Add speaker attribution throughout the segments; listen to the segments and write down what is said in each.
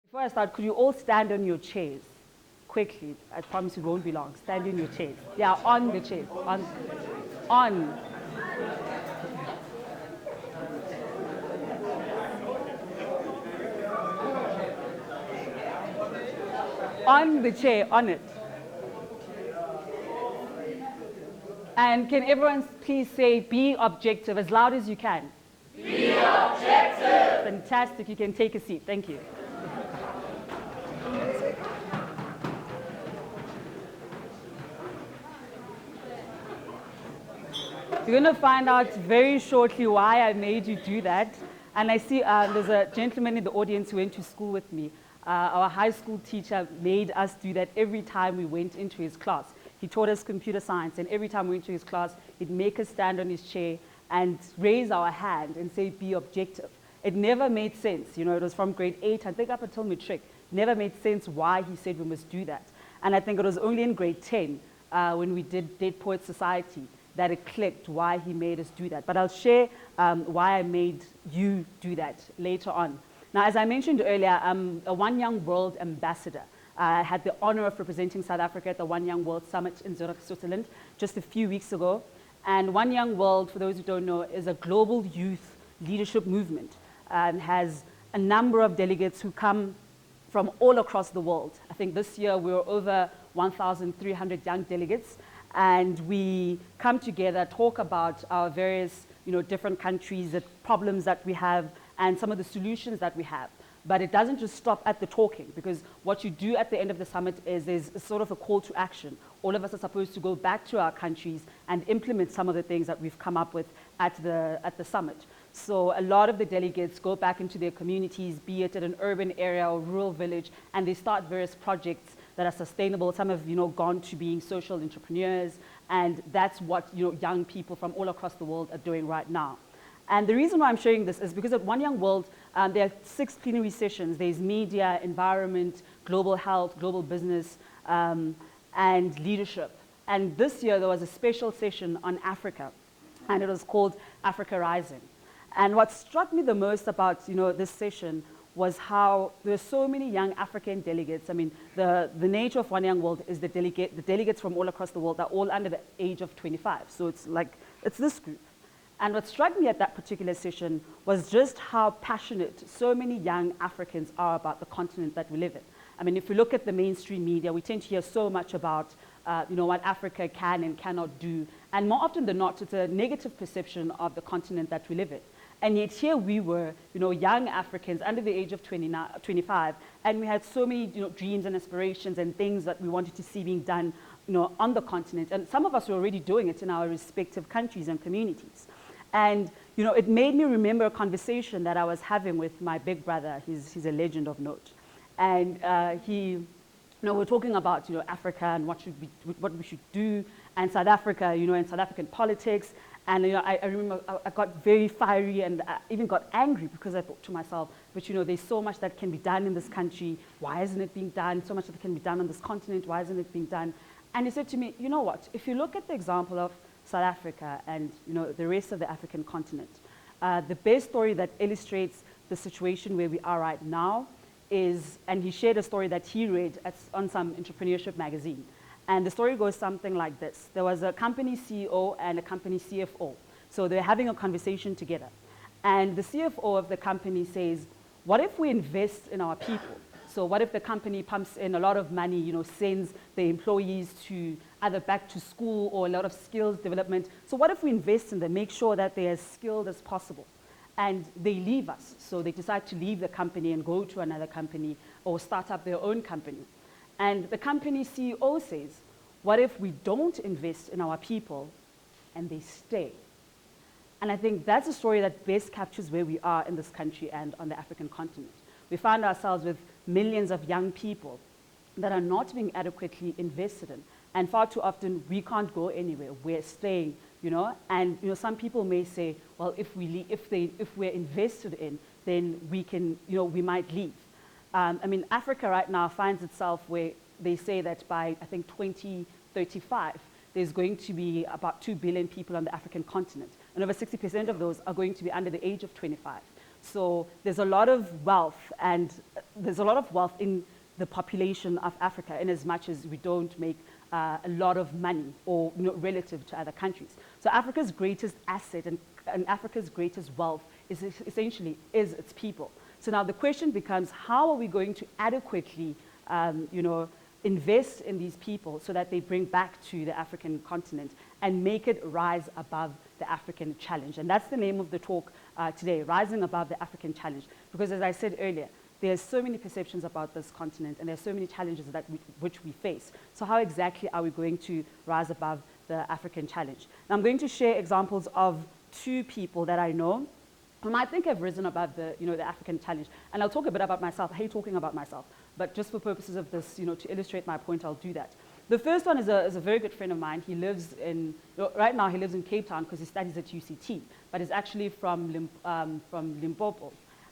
Speaker 1: Before I start, could you all stand on your chairs? Quickly. I promise you won't be long. Stand in your chairs. Yeah, on the chairs. On. On the chair, on it. And can everyone please say, be objective, as loud as you can?
Speaker 2: Be objective!
Speaker 1: Fantastic, you can take a seat. Thank you. You're going to find out very shortly why I made you do that. And I see there's a gentleman in the audience who went to school with me. Our high school teacher made us do that every time we went into his class. He taught us computer science, and every time we went to his class, he'd make us stand on his chair and raise our hand and say, be objective. It never made sense. You know, it was from grade 8, I think up until matric. Never made sense why he said we must do that. And I think it was only in grade 10 when we did Dead Poets Society that it clicked why he made us do that. But I'll share why I made you do that later on. Now, as I mentioned earlier, I'm a One Young World ambassador. I had the honor of representing South Africa at the One Young World Summit in Zurich, Switzerland, just a few weeks ago. And One Young World, for those who don't know, is a global youth leadership movement and has a number of delegates who come from all across the world. I think this year we were over 1,300 young delegates, and we come together, talk about our various different countries, the problems that we have, and some of the solutions that we have. But it doesn't just stop at the talking, because what you do at the end of the summit is there's sort of a call to action. All of us are supposed to go back to our countries and implement some of the things that we've come up with at the summit. So a lot of the delegates go back into their communities, be it in an urban area or rural village, and they start various projects that are sustainable. Some have gone to being social entrepreneurs, and that's what young people from all across the world are doing right now. And the reason why I'm sharing this is because at One Young World, there are 6 plenary sessions. There's media, environment, global health, global business, and leadership. And this year, there was a special session on Africa, and it was called Africa Rising. And what struck me the most about this session was how there were so many young African delegates. I mean, the nature of One Young World is the delegates from all across the world are all under the age of 25. So it's this group. And what struck me at that particular session was just how passionate so many young Africans are about the continent that we live in. I mean, if we look at the mainstream media, we tend to hear so much about what Africa can and cannot do. And more often than not, it's a negative perception of the continent that we live in. And yet here we were, young Africans under the age of 25, and we had so many dreams and aspirations and things that we wanted to see being done on the continent. And some of us were already doing it in our respective countries and communities. And it made me remember a conversation that I was having with my big brother. He's a legend of note. And we're talking about Africa and what we should do, and South Africa, and South African politics. And I remember I got very fiery, and I even got angry because I thought to myself, but there's so much that can be done in this country. Why isn't it being done? So much that can be done on this continent. Why isn't it being done? And he said to me, you know what? If you look at the example of South Africa and the rest of the African continent, the best story that illustrates the situation where we are right now is, and he shared a story that he read on some entrepreneurship magazine. And the story goes something like this. There was a company CEO and a company CFO. So they're having a conversation together. And the CFO of the company says, what if we invest in our people? So what if the company pumps in a lot of money, sends the employees to either back to school or a lot of skills development. So what if we invest in them, make sure that they're as skilled as possible? And they leave us. So they decide to leave the company and go to another company or start up their own company. And the company CEO says, what if we don't invest in our people and they stay? And I think that's a story that best captures where we are in this country and on the African continent. We find ourselves with millions of young people that are not being adequately invested in. And far too often, we can't go anywhere. We're staying, And some people may say, well, if we're invested in, then we might leave. Africa right now finds itself where they say that by, I think, 2035, there's going to be about 2 billion people on the African continent. And over 60% of those are going to be under the age of 25. So there's a lot of wealth, and there's a lot of wealth in the population of Africa, in as much as we don't make a lot of money, or relative to other countries. So Africa's greatest asset and Africa's greatest wealth is essentially its people. So now the question becomes, how are we going to adequately invest in these people so that they bring back to the African continent and make it rise above the African challenge? And that's the name of the talk today, Rising Above the African Challenge. Because as I said earlier, there's so many perceptions about this continent, and there's so many challenges which we face. So how exactly are we going to rise above the African challenge? Now I'm going to share examples of 2 people that I know whom I think have risen above the African challenge. And I'll talk a bit about myself. I hate talking about myself, but just for purposes of this, to illustrate my point, I'll do that. The first one is a very good friend of mine. He lives right now he lives in Cape Town because he studies at UCT, but he's actually from Limpopo.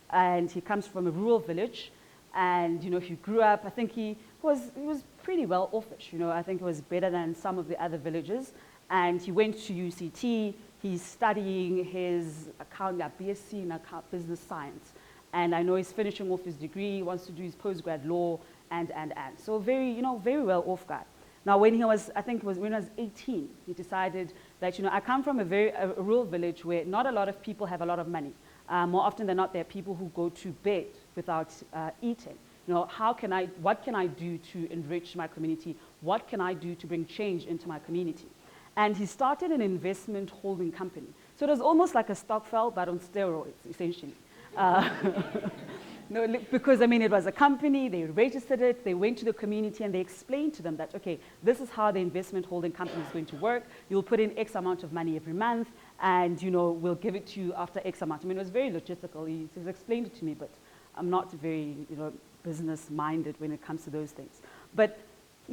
Speaker 1: And he comes from a rural village, and he grew up, I think he was pretty well offish, I think it was better than some of the other villages. And he went to UCT. He's studying his BSc in business science. And I know he's finishing off his degree, he wants to do his postgrad law, and. So very well off guy. Now when he was, when he was 18, he decided that, I come from a rural village where not a lot of people have a lot of money. More often than not, there are people who go to bed without eating. What can I do to enrich my community? What can I do to bring change into my community? And he started an investment holding company. So it was almost like a stokvel, but on steroids, essentially. Because it was a company, they registered it, they went to the community and they explained to them that, okay, this is how the investment holding company is going to work. You'll put in X amount of money every month, and we'll give it to you after X amount. It was very logistical. He's explained it to me, but I'm not very business minded when it comes to those things. But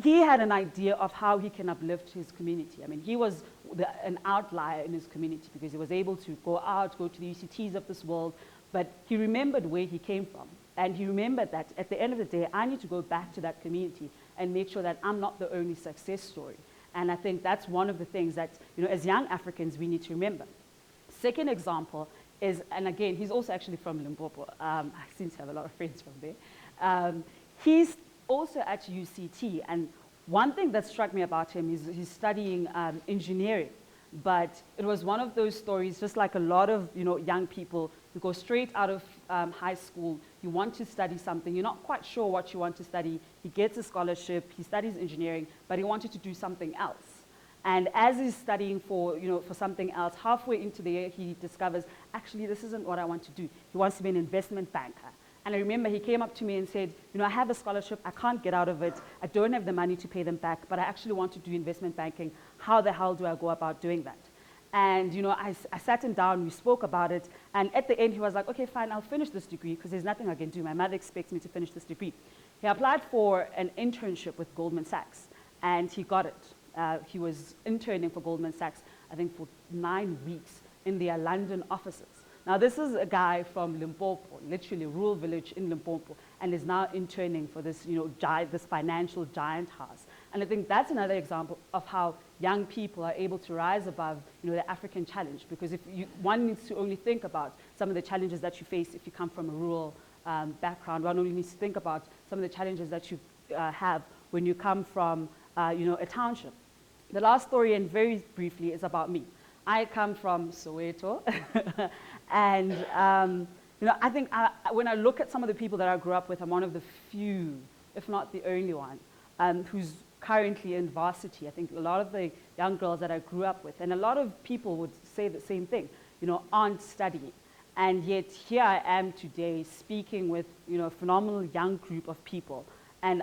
Speaker 1: he had an idea of how he can uplift his community. He was an outlier in his community because he was able to go to the UCTs of this world, but he remembered where he came from. And he remembered that at the end of the day, I need to go back to that community and make sure that I'm not the only success story. And I think that's one of the things that, as young Africans, we need to remember. Second example is, and again, he's also actually from Limpopo. I seem to have a lot of friends from there. He's also at UCT, and one thing that struck me about him is he's studying engineering. But it was one of those stories, just like a lot of young people who go straight out of high school. You want to study something, you're not quite sure what you want to study. He gets a scholarship, he studies engineering, but he wanted to do something else. And as he's studying for something else, halfway into the year, he discovers, actually, this isn't what I want to do. He wants to be an investment banker. And I remember he came up to me and said, I have a scholarship, I can't get out of it, I don't have the money to pay them back, but I actually want to do investment banking. How the hell do I go about doing that? And I sat him down, we spoke about it, and at the end he was like, okay, fine, I'll finish this degree because there's nothing I can do. My mother expects me to finish this degree. He applied for an internship with Goldman Sachs, and he got it. He was interning for Goldman Sachs, I think for 9 weeks in their London offices. Now, this is a guy from Limpopo, literally a rural village in Limpopo, and is now interning for this, this financial giant house. And I think that's another example of how young people are able to rise above, the African challenge. Because one needs to only think about some of the challenges that you face if you come from a rural background. One only needs to think about some of the challenges that you have when you come from, a township. The last story, and very briefly, is about me. I come from Soweto, and I think when I look at some of the people that I grew up with, I'm one of the few, if not the only one, who's currently in varsity. I think a lot of the young girls that I grew up with, and a lot of people would say the same thing, aren't studying. And yet here I am today speaking with, a phenomenal young group of people, and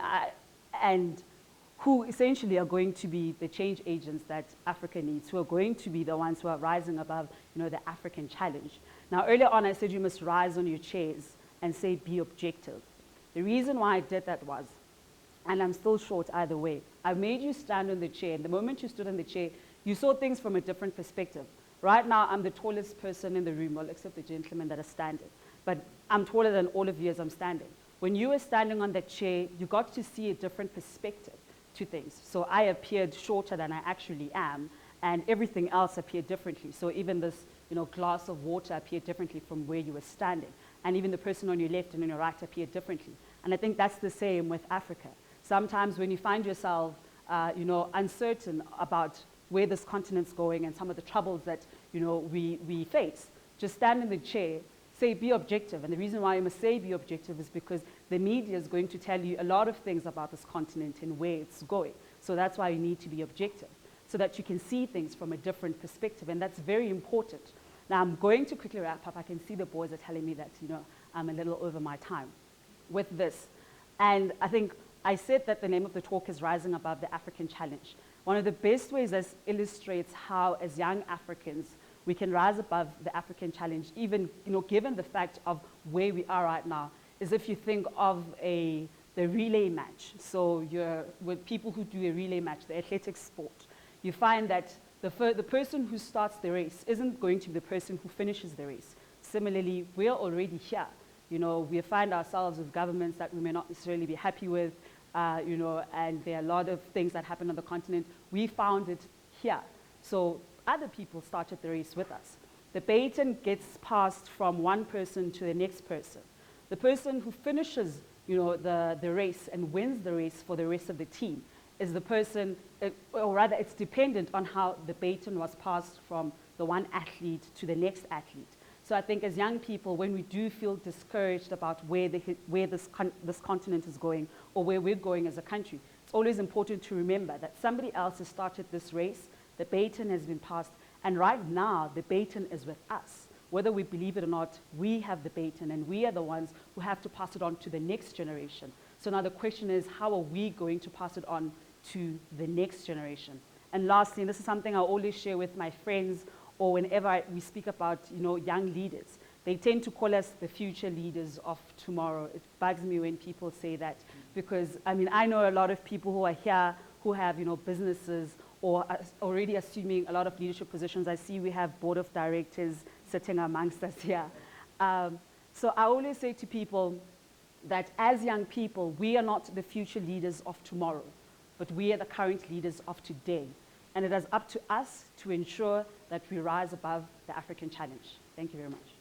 Speaker 1: who essentially are going to be the change agents that Africa needs, who are going to be the ones who are rising above, the African challenge. Now, earlier on, I said you must rise on your chairs and say, be objective. The reason why I did that was, and I'm still short either way, I made you stand on the chair, and the moment you stood on the chair, you saw things from a different perspective. Right now, I'm the tallest person in the room, well, except the gentlemen that are standing. But I'm taller than all of you as I'm standing. When you were standing on that chair, you got to see a different perspective to things. So I appeared shorter than I actually am, and everything else appeared differently. So even this, glass of water appeared differently from where you were standing. and even the person on your left and on your right appear differently. And I think that's the same with Africa. Sometimes when you find yourself uncertain about where this continent's going and some of the troubles that we face, just stand in the chair, say be objective. And the reason why I must say be objective is because the media is going to tell you a lot of things about this continent and where it's going. So that's why you need to be objective, so that you can see things from a different perspective, and that's very important. Now I'm going to quickly wrap up. I can see the boys are telling me that I'm a little over my time with this. And I think I said that the name of the talk is Rising Above the African Challenge. One of the best ways this illustrates how, as young Africans, we can rise above the African challenge, even given the fact of where we are right now, is if you think of the relay match. So with people who do a relay match, the athletic sport, you find that the person who starts the race isn't going to be the person who finishes the race. Similarly, we're already here. We find ourselves with governments that we may not necessarily be happy with, and there are a lot of things that happen on the continent. We found it here. So other people started the race with us. The baton gets passed from one person to the next person. The person who finishes the race and wins the race for the rest of the team is the person, or rather it's dependent on how the baton was passed from the one athlete to the next athlete. So I think as young people, when we do feel discouraged about where this continent is going or where we're going as a country, it's always important to remember that somebody else has started this race, the baton has been passed, and right now the baton is with us. Whether we believe it or not, we have the baton, and we are the ones who have to pass it on to the next generation. So now the question is, how are we going to pass it on to the next generation? And lastly, and this is something I always share with my friends, or whenever we speak about young leaders, they tend to call us the future leaders of tomorrow. It bugs me when people say that, because I know a lot of people who are here who have businesses or are already assuming a lot of leadership positions. I see we have board of directors sitting amongst us here. So I always say to people that as young people, we are not the future leaders of tomorrow, but we are the current leaders of today. And it is up to us to ensure that we rise above the African challenge. Thank you very much.